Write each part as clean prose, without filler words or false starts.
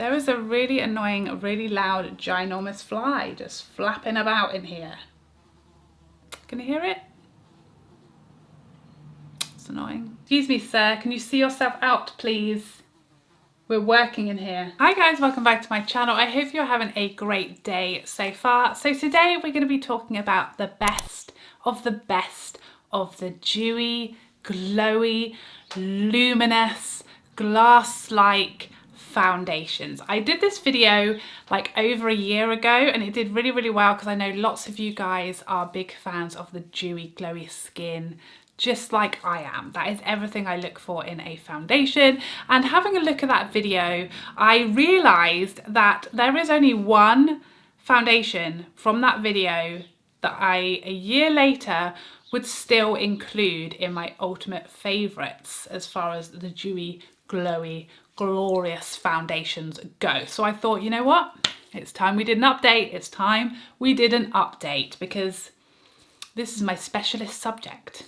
There is a really annoying, really loud, ginormous fly just flapping about in here. Can you hear it? It's annoying. Excuse me, sir, can you see yourself out, please? We're working in here. Hi guys, welcome back to my channel. I hope you're having a great day so far. So today we're going to be talking about the best of the dewy, glowy, luminous, glass-like foundations. I did this video like over a year ago and it did really well because I know lots of you guys are big fans of the dewy, glowy skin, just like I am. That is everything I look for in a foundation. And having a look at that video, I realized that there is only one foundation from that video that I, a year later, would still include in my ultimate favorites as far as the dewy, glowy, glorious foundations go. So I thought, you know what? It's time we did an update. It's time we did an update because this is my specialist subject.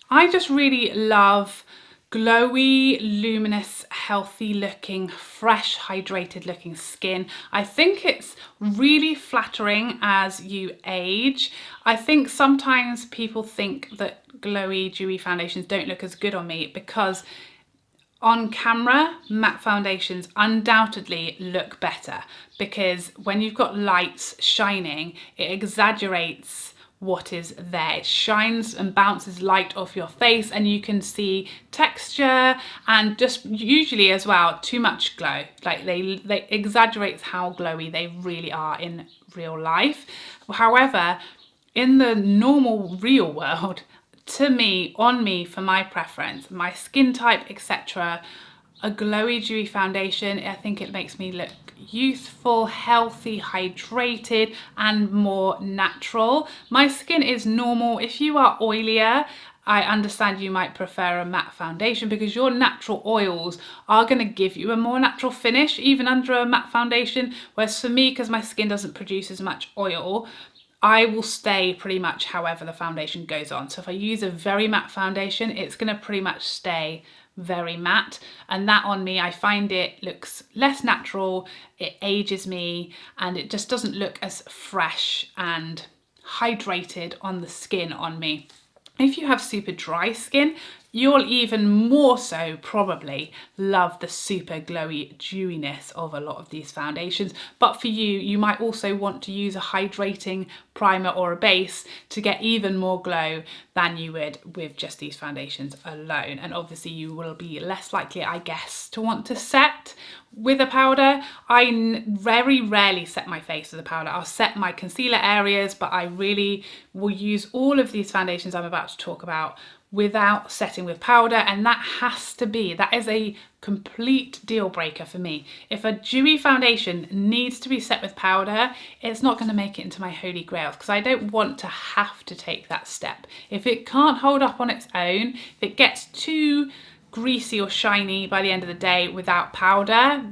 I just really love glowy, luminous, healthy looking, fresh, hydrated looking skin. I think it's really flattering as you age. I think sometimes people think that glowy, dewy foundations don't look as good on me because on camera, matte foundations undoubtedly look better because when you've got lights shining, it exaggerates what is there. It shines and bounces light off your face and you can see texture and just usually as well too much glow. Like they exaggerate how glowy they really are in real life. However, in the normal real world, to me, on me, for my preference, my skin type, etc., a glowy, dewy foundation, I think it makes me look youthful, healthy, hydrated, and more natural. My skin is normal. If you are oilier, I understand you might prefer a matte foundation because your natural oils are going to give you a more natural finish, even under a matte foundation. Whereas for me, because my skin doesn't produce as much oil, I will stay pretty much however the foundation goes on. So if I use a very matte foundation, it's going to pretty much stay very matte, and that on me, I find it looks less natural, it ages me, and it just doesn't look as fresh and hydrated on the skin on me. If you have super dry skin, you'll even more so probably love the super glowy dewiness of a lot of these foundations. But for you, you might also want to use a hydrating primer or a base to get even more glow than you would with just these foundations alone. And obviously you will be less likely, I guess, to want to set with a powder. I very rarely set my face with a powder. I'll set my concealer areas, but I really will use all of these foundations I'm about to talk about without setting with powder, and that is a complete deal breaker for me. If a dewy foundation needs to be set with powder, it's not going to make it into my holy grails because I don't want to have to take that step. If it can't hold up on its own, if it gets too greasy or shiny by the end of the day without powder,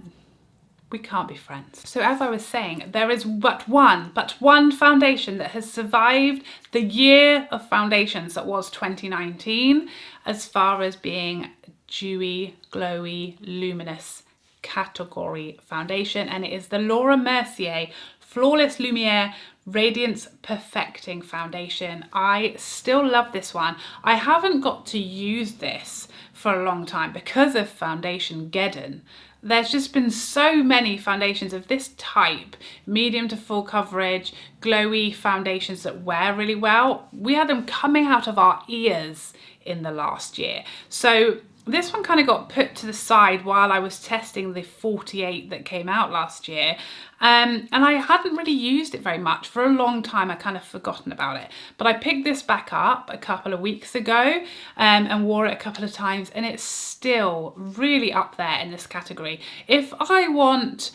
we can't be friends. So as I was saying, there is but one foundation that has survived the year of foundations that was 2019 as far as being dewy, glowy, luminous category foundation, and it is the Laura Mercier Flawless Lumiere Radiance Perfecting Foundation. I still love this one. I haven't got to use this for a long time because of foundation geddon. There's just been so many foundations of this type, medium to full coverage, glowy foundations that wear really well. We had them coming out of our ears in the last year. So this one kind of got put to the side while I was testing the 48 that came out last year. And I hadn't really used it very much for a long time. I kind of forgotten about it, but I picked this back up a couple of weeks ago and wore it a couple of times, and it's still really up there in this category. If I want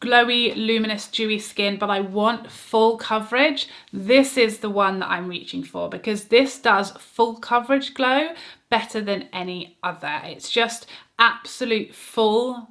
glowy, luminous, dewy skin, but I want full coverage, this is the one that I'm reaching for because this does full coverage glow better than any other. It's just absolute full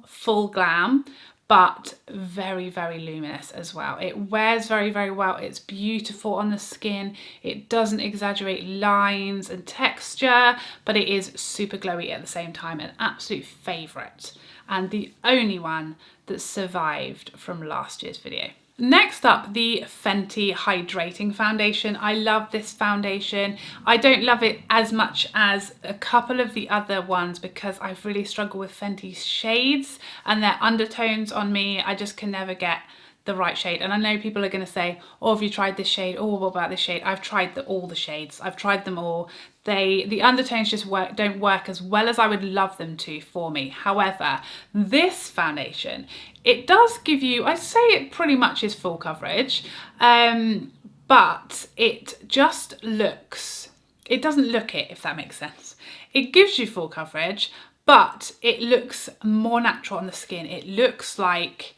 glam, but very luminous as well. It wears very well. It's beautiful on the skin. It doesn't exaggerate lines and texture, but it is super glowy at the same time. An absolute favorite. and the only one that survived from last year's video. Next up, the Fenty Hydrating Foundation. I love this foundation. I don't love it as much as a couple of the other ones because I've really struggled with Fenty's shades and their undertones on me. I just can never get the right shade. And I know people are going to say, oh, have you tried this shade? Oh, what about this shade? I've tried all the shades. I've tried them all. The undertones just don't work as well as I would love them to for me. However, this foundation, it does give you, I'd say it pretty much is full coverage, but it just looks, it doesn't look it, if that makes sense. It gives you full coverage, but it looks more natural on the skin. It looks like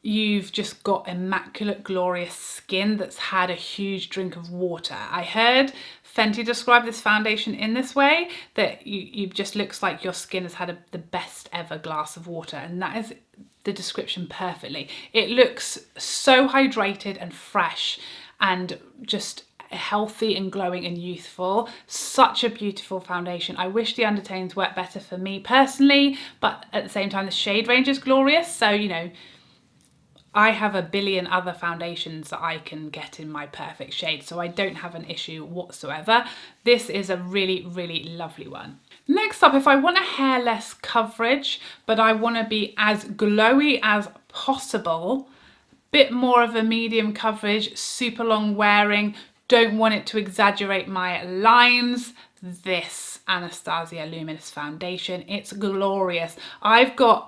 you've just got immaculate, glorious skin that's had a huge drink of water. I heard Fenty describe this foundation in this way, that you just looks like your skin has had the best ever glass of water, and that is the description perfectly. It looks so hydrated and fresh and just healthy and glowing and youthful. Such a beautiful foundation. I wish the undertones worked better for me personally, but at the same time the shade range is glorious, so you know, I have a billion other foundations that I can get in my perfect shade, so I don't have an issue whatsoever. This is a really, really lovely one. Next up, if I want a hairless coverage, but I want to be as glowy as possible, bit more of a medium coverage, super long wearing, don't want it to exaggerate my lines, this Anastasia Luminous foundation, it's glorious. I've got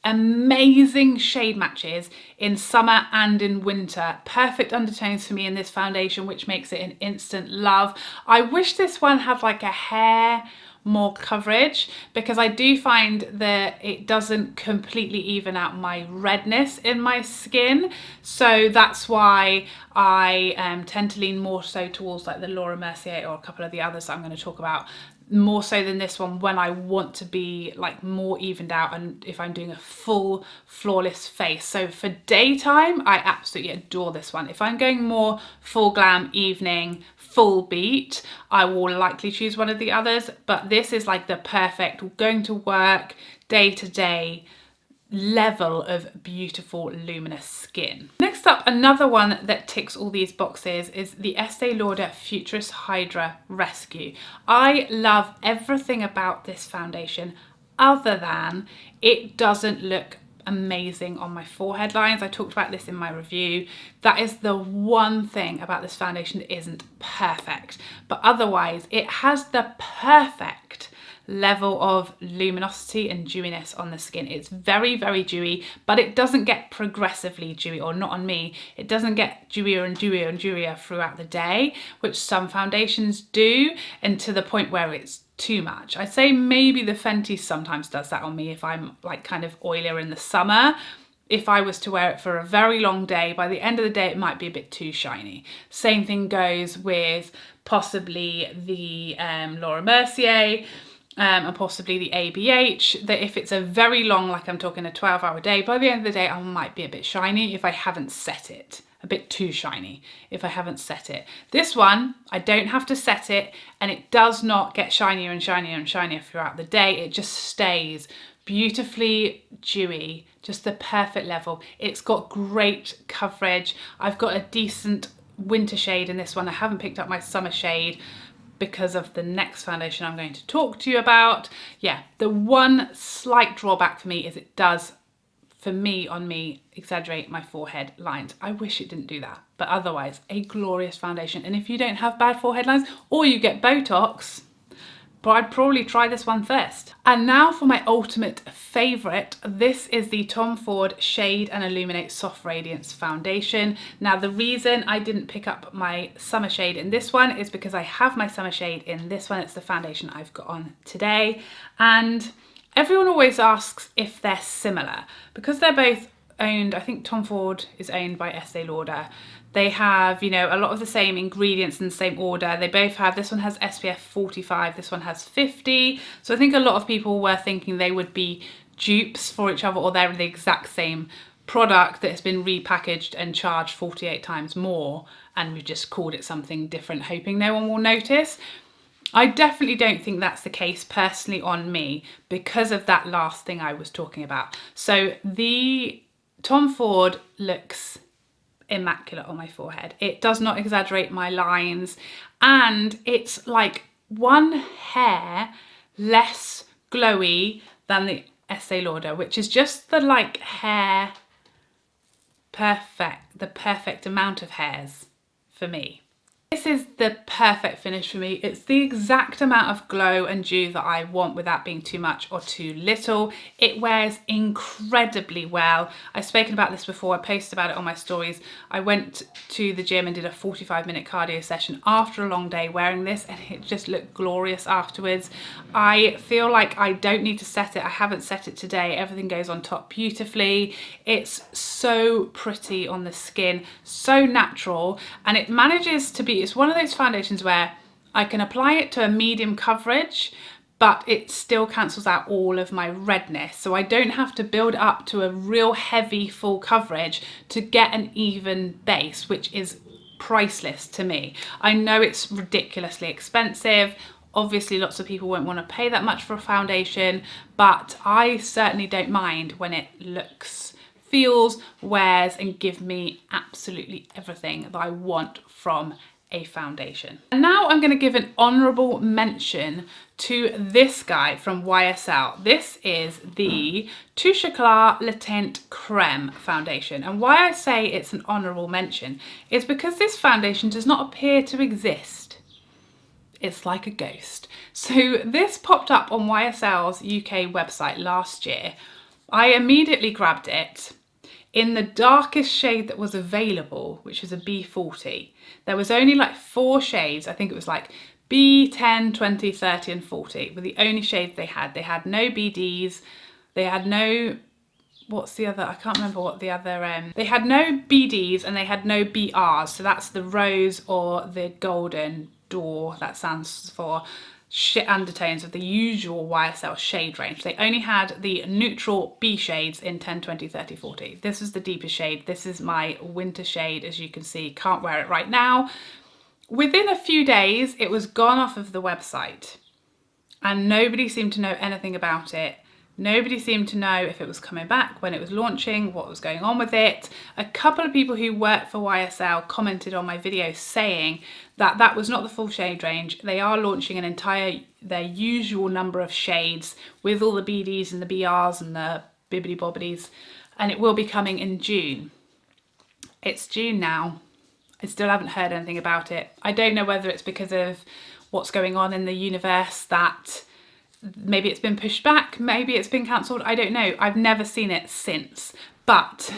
amazing shade matches in summer and in winter. Perfect undertones for me in this foundation, which makes it an instant love. I wish this one had like a hair more coverage, because I do find that it doesn't completely even out my redness in my skin, so that's why I tend to lean more so towards like the Laura Mercier or a couple of the others that I'm going to talk about, more so than this one when I want to be like more evened out and if I'm doing a full flawless face. So for daytime, I absolutely adore this one. If I'm going more full glam evening, full beat, I will likely choose one of the others, but this is like the perfect going to work day to day level of beautiful luminous skin. Next up, another one that ticks all these boxes is the Estee Lauder Futurist Hydra Rescue. I love everything about this foundation other than it doesn't look amazing on my forehead lines. I talked about this in my review. That is the one thing about this foundation that isn't perfect, but otherwise it has the perfect level of luminosity and dewiness on the skin. It's very, very dewy, but it doesn't get progressively dewy, or not on me. It doesn't get dewier and dewier and dewier throughout the day, which some foundations do, and to the point where it's too much. I'd say maybe the Fenty sometimes does that on me if I'm like kind of oilier in the summer. If I was to wear it for a very long day, by the end of the day it might be a bit too shiny. Same thing goes with possibly the Laura Mercier, and possibly the ABH, that if it's a very long, like I'm talking a 12-hour day, by the end of the day I might be a bit shiny if I haven't set it. A bit too shiny if I haven't set it. This one, I don't have to set it, and it does not get shinier and shinier and shinier throughout the day. It just stays beautifully dewy, just the perfect level. It's got great coverage. I've got a decent winter shade in this one. I haven't picked up my summer shade because of the next foundation I'm going to talk to you about. Yeah, the one slight drawback for me is it does, for me, on me, exaggerate my forehead lines. I wish it didn't do that, but otherwise a glorious foundation. And if you don't have bad forehead lines or you get Botox, but I'd probably try this one first. And now for my ultimate favorite. This is the Tom Ford Shade and Illuminate Soft Radiance Foundation. Now the reason I didn't pick up my summer shade in this one is because I have my summer shade in this one. It's the foundation I've got on today. And everyone always asks if they're similar, because they're both owned, I think Tom Ford is owned by Estee Lauder. They have, you know, a lot of the same ingredients in the same order. They both have, this one has SPF 45, this one has 50. So I think a lot of people were thinking they would be dupes for each other, or they're the exact same product that has been repackaged and charged 48 times more, and we've just called it something different, hoping no one will notice. I definitely don't think that's the case personally on me because of that last thing I was talking about. So the Tom Ford looks immaculate on my forehead. It does not exaggerate my lines, and it's like one hair less glowy than the Estee Lauder, which is just the like hair perfect, the perfect amount of hairs for me. This is the perfect finish for me. It's the exact amount of glow and dew that I want without being too much or too little. It wears incredibly well. I've spoken about this before, I posted about it on my stories. I went to the gym and did a 45-minute cardio session after a long day wearing this, and it just looked glorious afterwards. I feel like I don't need to set it. I haven't set it today. Everything goes on top beautifully. It's so pretty on the skin, so natural, and it manages to be, it's one of those foundations where I can apply it to a medium coverage, but it still cancels out all of my redness. So I don't have to build up to a real heavy full coverage to get an even base, which is priceless to me. I know it's ridiculously expensive. Obviously, lots of people won't want to pay that much for a foundation, but I certainly don't mind when it looks, feels, wears, and gives me absolutely everything that I want from a foundation. And now I'm going to give an honourable mention to this guy from YSL. This is the Touche Eclat Le Teint Creme foundation. And why I say it's an honourable mention is because this foundation does not appear to exist. It's like a ghost. So this popped up on YSL's UK website last year. I immediately grabbed it in the darkest shade that was available, which was a B40. There was only like 4 shades. I think it was like B10, 20, 30 and 40 were the only shades they had. They had no BDs. They had no, what's the other, I can't remember what the other, they had no BDs and they had no BRs. So that's the rose or the golden door, that stands for undertones of the usual YSL shade range. They only had the neutral B shades in 10, 20, 30, 40. This is the deepest shade. This is my winter shade, as you can see. Can't wear it right now. Within a few days, it was gone off of the website and nobody seemed to know anything about it. Nobody seemed to know if it was coming back, when it was launching, what was going on with it. A couple of people who work for YSL commented on my video saying that that was not the full shade range. They are launching an entire, their usual number of shades with all the BDs and the BRs and the bibbidi bobbidis, and it will be coming in June. It's June now. I still haven't heard anything about it. I don't know whether it's because of what's going on in the universe that maybe it's been pushed back, maybe it's been cancelled, I don't know. I've never seen it since, but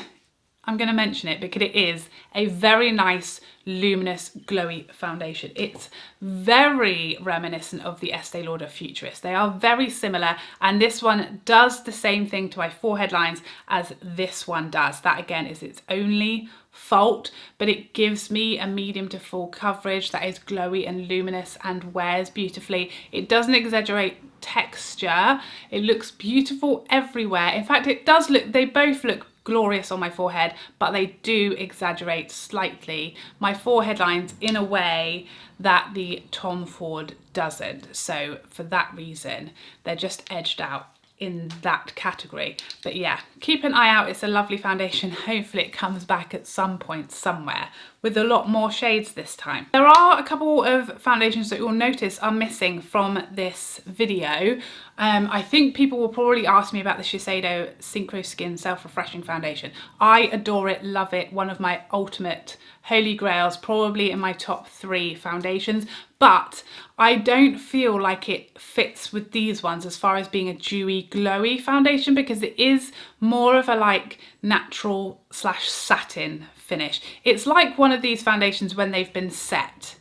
I'm going to mention it because it is a very nice, luminous, glowy foundation. It's very reminiscent of the Estee Lauder Futurist. They are very similar, and this one does the same thing to my forehead lines as this one does. That again is its only fault, but it gives me a medium to full coverage that is glowy and luminous and wears beautifully. It doesn't exaggerate texture. It looks beautiful everywhere. In fact, it does look, they both look glorious on my forehead, but they do exaggerate slightly my forehead lines in a way that the Tom Ford doesn't. So for that reason, they're just edged out in that category. But yeah, keep an eye out. It's a lovely foundation. Hopefully it comes back at some point somewhere with a lot more shades this time. There are a couple of foundations that you'll notice are missing from this video. I think people will probably ask me about the Shiseido Synchro Skin Self-Refreshing Foundation. I adore it, love it. One of my ultimate holy grails, probably in my top 3 foundations, but I don't feel like it fits with these ones as far as being a dewy, glowy foundation, because it is more of a like natural / satin finish. It's like one of these foundations when they've been set.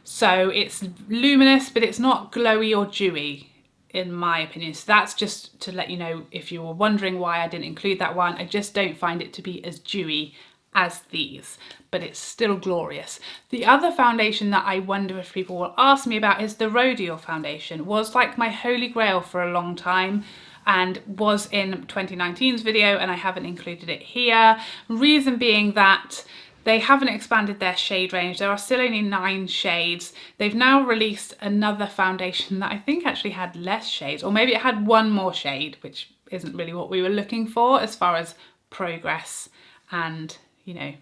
So it's luminous, but it's not glowy or dewy, in my opinion. So that's just to let you know, if you were wondering why I didn't include that one. I just don't find it to be as dewy as these, but it's still glorious. The other foundation that I wonder if people will ask me about is the Radiance foundation. It was like my holy grail for a long time and was in 2019's video, and I haven't included it here. Reason being that They haven't expanded their shade range. There are still only 9 shades. They've now released another foundation that I think actually had less shades, or maybe it had one more shade, which isn't really what we were looking for as far as progress and, you know,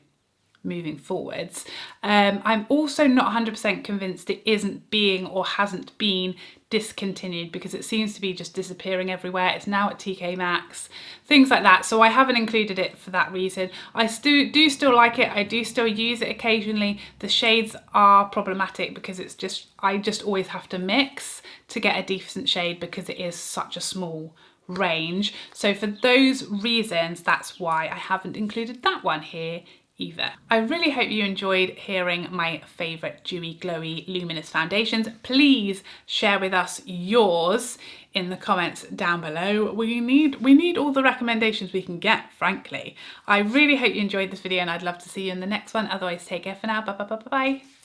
moving forwards. I'm also not 100% convinced it isn't being or hasn't been discontinued, because it seems to be just disappearing everywhere. It's now at TK Maxx, things like that. So I haven't included it for that reason. I do still like it. I do still use it occasionally. The shades are problematic because it's just, I just always have to mix to get a decent shade because it is such a small range. So for those reasons, that's why I haven't included that one here either. I really hope you enjoyed hearing my favourite dewy, glowy, luminous foundations. Please share with us yours in the comments down below. We need all the recommendations we can get, frankly. I really hope you enjoyed this video, and I'd love to see you in the next one. Otherwise, take care for now. Bye bye bye bye bye.